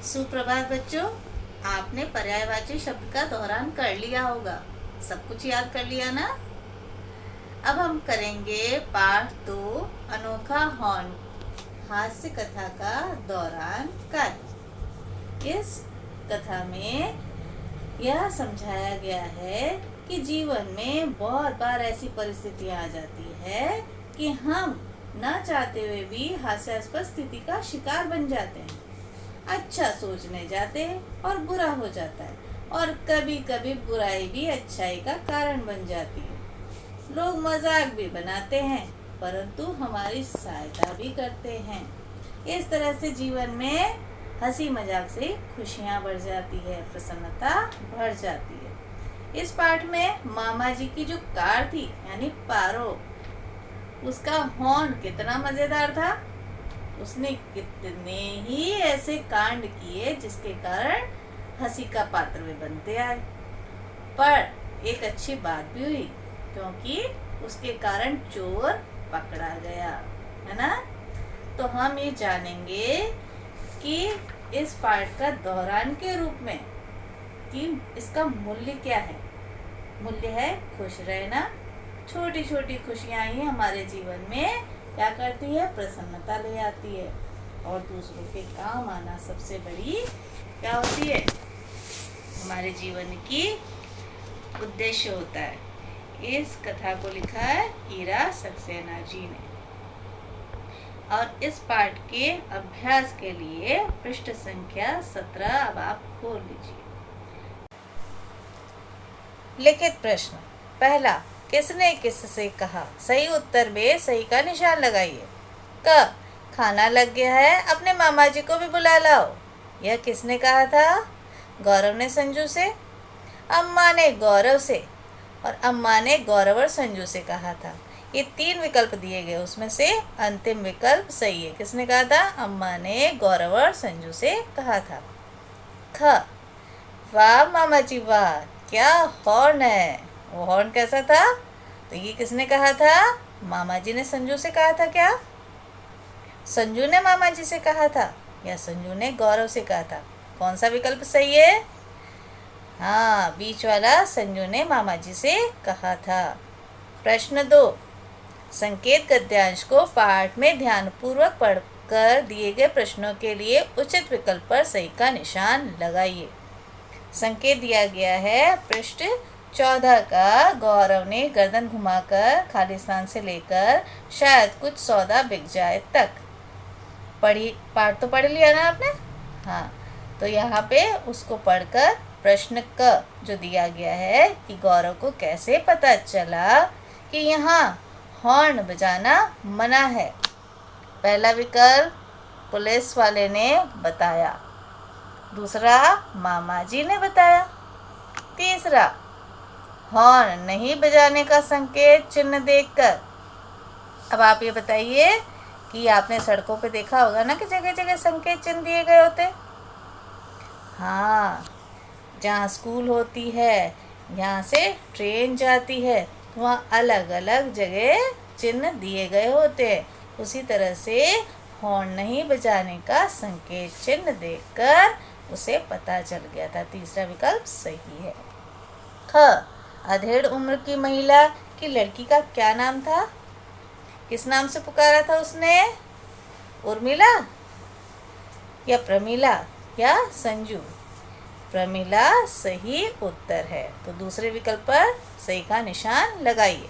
सुप्रभात बच्चों। आपने पर्यायवाची शब्द का दोहरान कर लिया होगा। सब कुछ याद कर लिया ना। अब हम करेंगे पाठ 2 अनोखा हॉर्न हास्य कथा का दोहरान कार्य। इस कथा में यह समझाया गया है कि जीवन में बहुत बार ऐसी परिस्थितियां आ जाती है कि हम न चाहते हुए भी हास्यास्पद स्थिति का शिकार बन जाते हैं। अच्छा सोचने जाते हैं और बुरा हो जाता है, और कभी कभी बुराई भी अच्छाई का कारण बन जाती है। लोग मजाक भी बनाते हैं, परंतु हमारी सहायता भी करते हैं। इस तरह से जीवन में हंसी मजाक से खुशियां बढ़ जाती है, प्रसन्नता बढ़ जाती है। इस पाठ में मामा जी की जो कार थी यानी पारो, उसका हॉर्न कितना मजेदार था। उसने कितने ही ऐसे कांड किए जिसके कारण हंसी का पात्र वे बनते आए। पर एक अच्छी बात भी हुई, क्योंकि उसके कारण चोर पकड़ा गया, है ना। तो हम ये जानेंगे कि इस पाठ का दोहरान के रूप में कि इसका मूल्य क्या है। मूल्य है खुश रहना। छोटी छोटी खुशियां ही हमारे जीवन में क्या करती है, प्रसन्नता ले आती है, और दूसरों के काम आना सबसे बड़ी क्या होती है, हमारे जीवन की उद्देश्य होता है। इस कथा को लिखा है ईरा सक्सेना जी ने। और इस पाठ के अभ्यास के लिए पृष्ठ संख्या 17 अब आप खोल लीजिए। लिखित प्रश्न पहला, किसने किससे कहा? सही उत्तर में सही का निशान लगाइए। क, खाना लग गया है, अपने मामा जी को भी बुला लाओ। यह किसने कहा था? गौरव ने संजू से, अम्मा ने गौरव से, और अम्मा ने गौरव और संजू से कहा था। ये 3 विकल्प दिए गए, उसमें से अंतिम विकल्प सही है। किसने कहा था? अम्मा ने गौरव और संजू से कहा था। ख, वाह मामा जी वाह, क्या हॉर्न है। वो हॉर्न कैसा था? तो ये किसने कहा था? मामा जी ने संजू से कहा था। क्या संजू ने मामा जी से कहा था, या संजू ने गौरव से कहा था? कौन सा विकल्प सही है? हाँ, बीच वाला, संजू ने मामा जी से कहा था। प्रश्न 2, संकेत गद्यांश को पाठ में ध्यानपूर्वक पढ़कर दिए गए प्रश्नों के लिए उचित विकल्प पर सही का निशान लगाइए। संकेत दिया गया है पृष्ठ 14 का। गौरव ने गर्दन घुमाकर खाली स्थान से लेकर शायद कुछ सौदा बिक जाए तक। पढ़ी, पाठ तो पढ़ लिया ना आपने? हाँ, तो यहाँ पे उसको पढ़कर प्रश्न क जो दिया गया है कि गौरव को कैसे पता चला कि यहाँ हॉर्न बजाना मना है। पहला विकल्प पुलिस वाले ने बताया, दूसरा मामा जी ने बताया, तीसरा हॉर्न नहीं बजाने का संकेत चिन्ह देखकर। अब आप ये बताइए कि आपने सड़कों पे देखा होगा ना कि जगह जगह संकेत चिन्ह दिए गए होते। हाँ, जहाँ स्कूल होती है, यहाँ से ट्रेन जाती है, तो वहाँ अलग अलग जगह चिन्ह दिए गए होते हैं। उसी तरह से हॉर्न नहीं बजाने का संकेत चिन्ह देखकर उसे पता चल गया था। तीसरा विकल्प सही है। ख, अधेड़ उम्र की महिला की लड़की का क्या नाम था? किस नाम से पुकारा था उसने? उर्मिला या प्रमिला या संजू? प्रमिला सही उत्तर है, तो दूसरे विकल्प पर सही का निशान लगाइए।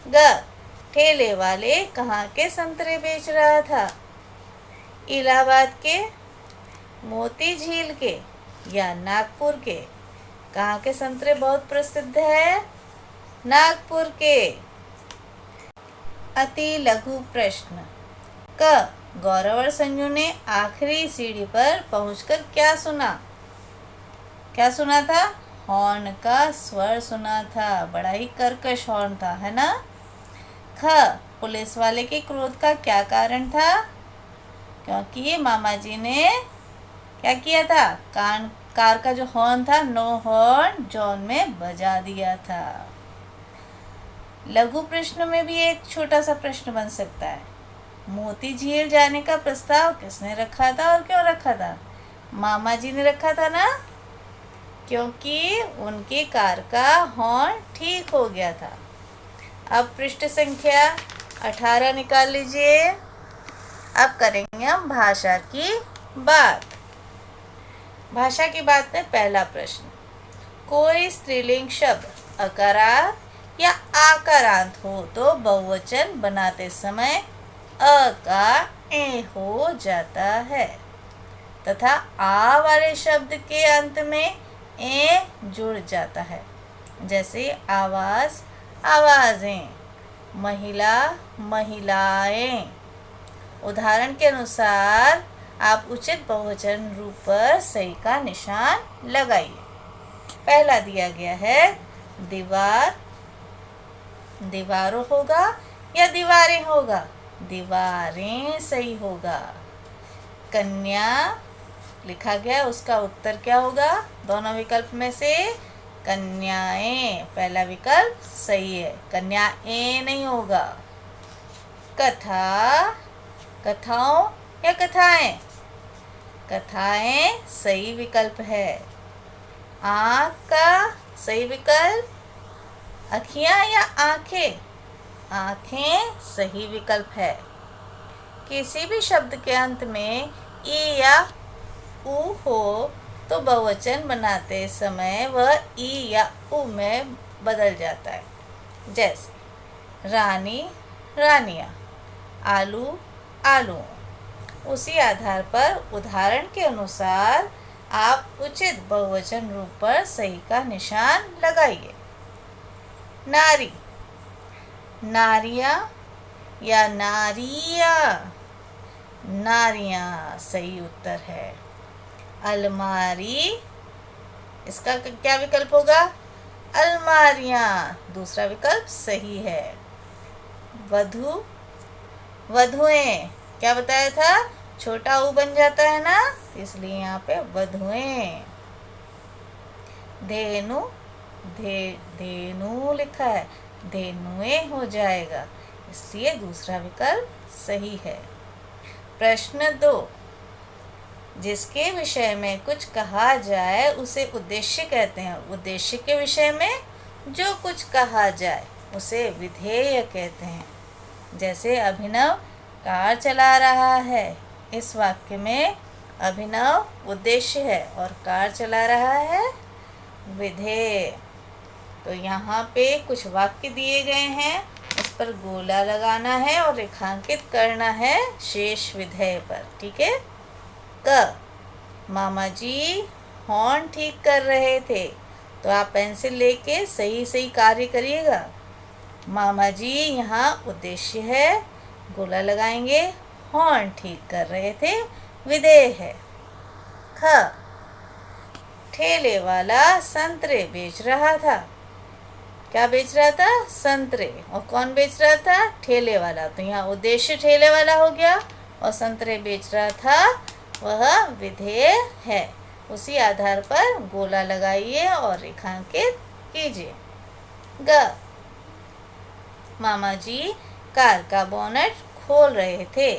ग, ठेले वाले कहाँ के संतरे बेच रहा था? इलाहाबाद के, मोती झील के, या नागपुर के? कहाँ के संतरे बहुत प्रसिद्ध है? नागपुर के। अति लघु प्रश्न क, गौरव और संजू ने आखिरी सीढ़ी पर पहुंचकर क्या सुना? क्या सुना था? हॉर्न का स्वर सुना था। बड़ा ही कर्कश हॉर्न था, है ना। ख, पुलिस वाले के क्रोध का क्या कारण था? क्योंकि मामा जी ने क्या किया था? कार का जो हॉर्न था, नो हॉर्न जोन में बजा दिया था। लघु प्रश्न में भी एक छोटा सा प्रश्न बन सकता है। मोती झील जाने का प्रस्ताव किसने रखा था और क्यों रखा था? मामा जी ने रखा था ना, क्योंकि उनकी कार का हॉर्न ठीक हो गया था। अब पृष्ठ संख्या 18 निकाल लीजिए। अब करेंगे हम भाषा की बात। भाषा की बात में पहला प्रश्न, कोई स्त्रीलिंग शब्द अकारांत या आकारांत हो तो बहुवचन बनाते समय अ का ए हो जाता है तथा आ वाले शब्द के अंत में ए जुड़ जाता है। जैसे आवाज, आवाजें, महिला, महिलाएं। उदाहरण के अनुसार आप उचित बहुवचन रूप पर सही का निशान लगाइए। पहला दिया गया है दीवार, दीवारों होगा या दीवारें होगा? दीवारें सही होगा। कन्या लिखा गया, उसका उत्तर क्या होगा? दोनों विकल्प में से कन्याएं, पहला विकल्प सही है, कन्याएं नहीं होगा। कथा, कथाओं या कथाएं? कथाएं सही विकल्प है। आँख का सही विकल्प, अखियां या आंखें? आंखें सही विकल्प है। किसी भी शब्द के अंत में ई या उ हो तो बहुवचन बनाते समय वह ई या उ में बदल जाता है। जैसे रानी, रानियां, आलू, आलू। उसी आधार पर उदाहरण के अनुसार आप उचित बहुवचन रूप पर सही का निशान लगाइए। नारी, नारियां या नारियां? नारियां सही उत्तर है। अलमारी, इसका क्या विकल्प होगा? अलमारियां, दूसरा विकल्प सही है। वधू, वधुएं, क्या बताया था? छोटा ऊ बन जाता है ना, इसलिए यहाँ पे वधुएं। धेनु, धेनु लिखा है, धेनुएं हो जाएगा, इसलिए दूसरा विकल्प सही है। प्रश्न 2, जिसके विषय में कुछ कहा जाए उसे उद्देश्य कहते हैं। उद्देश्य के विषय में जो कुछ कहा जाए उसे विधेय कहते हैं। जैसे अभिनव कार चला रहा है, इस वाक्य में अभिनव उद्देश्य है और कार चला रहा है विधेय। तो यहाँ पे कुछ वाक्य दिए गए हैं, उस पर गोला लगाना है और रेखांकित करना है शेष विधेय पर। ठीक है। क, मामा जी हॉर्न ठीक कर रहे थे, तो आप पेंसिल लेके सही सही कार्य करिएगा। मामा जी यहाँ उद्देश्य है, गोला लगाएंगे, हॉर्न ठीक कर रहे थे, विधेय है। ख, ठेले वाला संतरे बेच रहा था। क्या बेच रहा था? संतरे। और कौन बेच रहा था? ठेले वाला। तो यहाँ उद्देश्य ठेले वाला हो गया और संतरे बेच रहा था वह विधेय है। उसी आधार पर गोला लगाइए और रेखांकित कीजिए। ग, मामा जी कार का बोनट खोल रहे थे।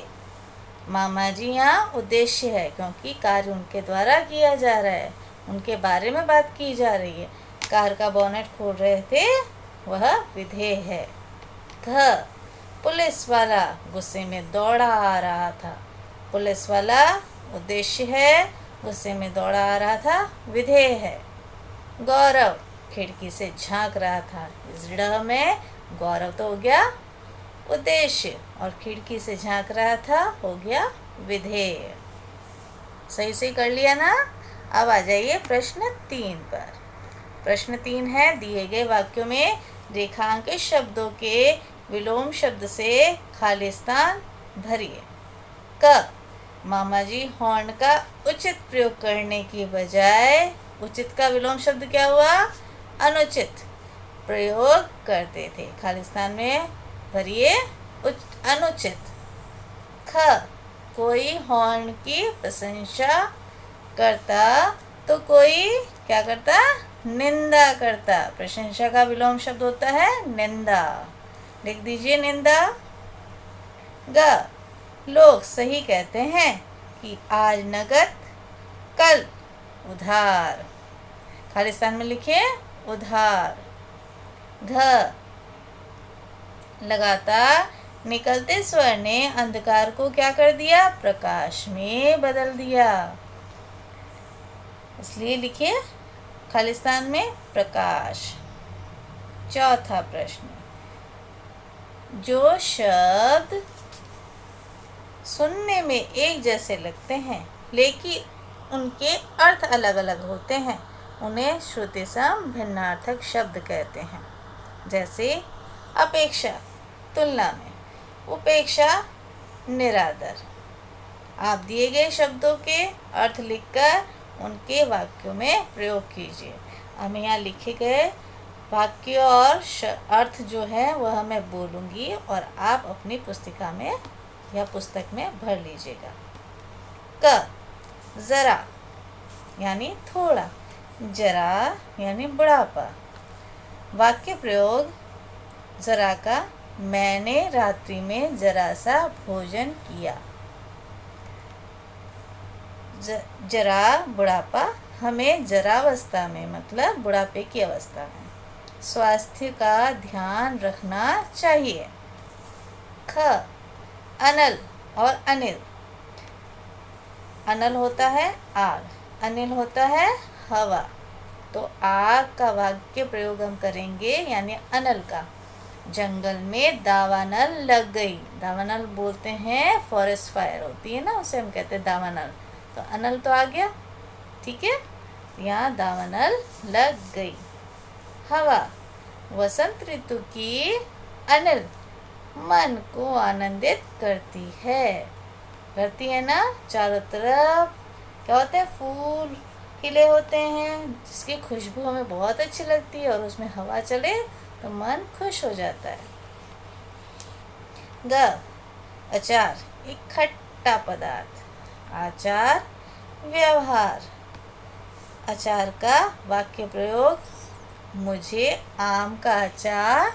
मामा जी यहाँ उद्देश्य है, क्योंकि कार्य उनके द्वारा किया जा रहा है, उनके बारे में बात की जा रही है। कार का बोनट खोल रहे थे, वह विधेय है। घ, पुलिस वाला गुस्से में दौड़ा आ रहा था। पुलिस वाला उद्देश्य है, गुस्से में दौड़ा आ रहा था, विधेय है। गौरव खिड़की से झांक रहा था। इस ढ़ में गौरव तो हो गया उद्देश्य और खिड़की से झांक रहा था हो गया विधेय। सही से कर लिया ना। अब आ जाइए प्रश्न 3 पर। प्रश्न 3 है, दिए गए वाक्यों में रेखांकित शब्दों के विलोम शब्द से खाली स्थान भरिए। क, मामा जी हॉर्न का उचित प्रयोग करने की बजाय, उचित का विलोम शब्द क्या हुआ? अनुचित प्रयोग करते थे। खाली स्थान में भरिए अनुचित। ख, कोई हॉर्न की प्रशंसा करता तो कोई क्या करता? निंदा करता। प्रशंसा का विलोम शब्द होता है निंदा, लिख दीजिए निंदा। ग, लोग सही कहते हैं कि आज नकद कल, उधार। खालिस्तान में लिखिए उधार। घ, लगातार निकलते स्वर ने अंधकार को क्या कर दिया? प्रकाश में बदल दिया। इसलिए लिखिए खालिस्तान में प्रकाश। चौथा प्रश्न, जो शब्द सुनने में एक जैसे लगते हैं लेकिन उनके अर्थ अलग अलग होते हैं, उन्हें श्रुतिसम भिन्नार्थक शब्द कहते हैं। जैसे अपेक्षा, तुलना में, उपेक्षा, निरादर। आप दिए गए शब्दों के अर्थ लिखकर उनके वाक्यों में प्रयोग कीजिए। अब यहाँ लिखे गए वाक्य और अर्थ जो है वह मैं बोलूँगी और आप अपनी पुस्तिका में या पुस्तक में भर लीजिएगा। क, ज़रा यानी थोड़ा, जरा यानी बुढ़ापा। वाक्य प्रयोग ज़रा का, मैंने रात्रि में जरा सा भोजन किया। जरा बुढ़ापा, हमें जरावस्था में मतलब बुढ़ापे की अवस्था में स्वास्थ्य का ध्यान रखना चाहिए। ख, अनल और अनिल। अनल होता है आग, अनिल होता है हवा। तो आग का वाक्य प्रयोग हम करेंगे यानी अनल का। जंगल में दावानल लग गई। दावानल बोलते हैं फॉरेस्ट फायर होती है ना, उसे हम कहते हैं दावानल। तो अनल तो आ गया, ठीक है। यहाँ दावानल लग गई। हवा, वसंत ऋतु की अनिल मन को आनंदित करती है ना। चारों तरफ क्या होते हैं? फूल खिले होते हैं जिसकी खुशबू हमें बहुत अच्छी लगती है और उसमें हवा चले तो मन खुश हो जाता है। ग, अचार, एक खट्टा पदार्थ। आचार, व्यवहार। अचार का वाक्य प्रयोग, मुझे आम का अचार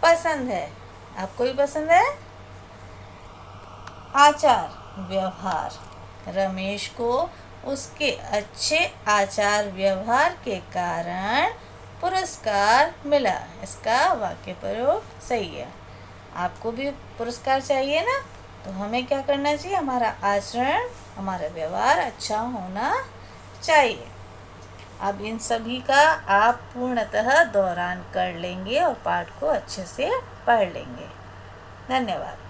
पसंद है। आपको भी पसंद है? आचार, व्यवहार। रमेश को उसके अच्छे आचार व्यवहार के कारण पुरस्कार मिला। इसका वाक्य प्रयोग सही है। आपको भी पुरस्कार चाहिए ना, तो हमें क्या करना चाहिए? हमारा आचरण, हमारा व्यवहार अच्छा होना चाहिए। अब इन सभी का आप पूर्णतः दोहरान कर लेंगे और पाठ को अच्छे से पढ़ लेंगे। धन्यवाद।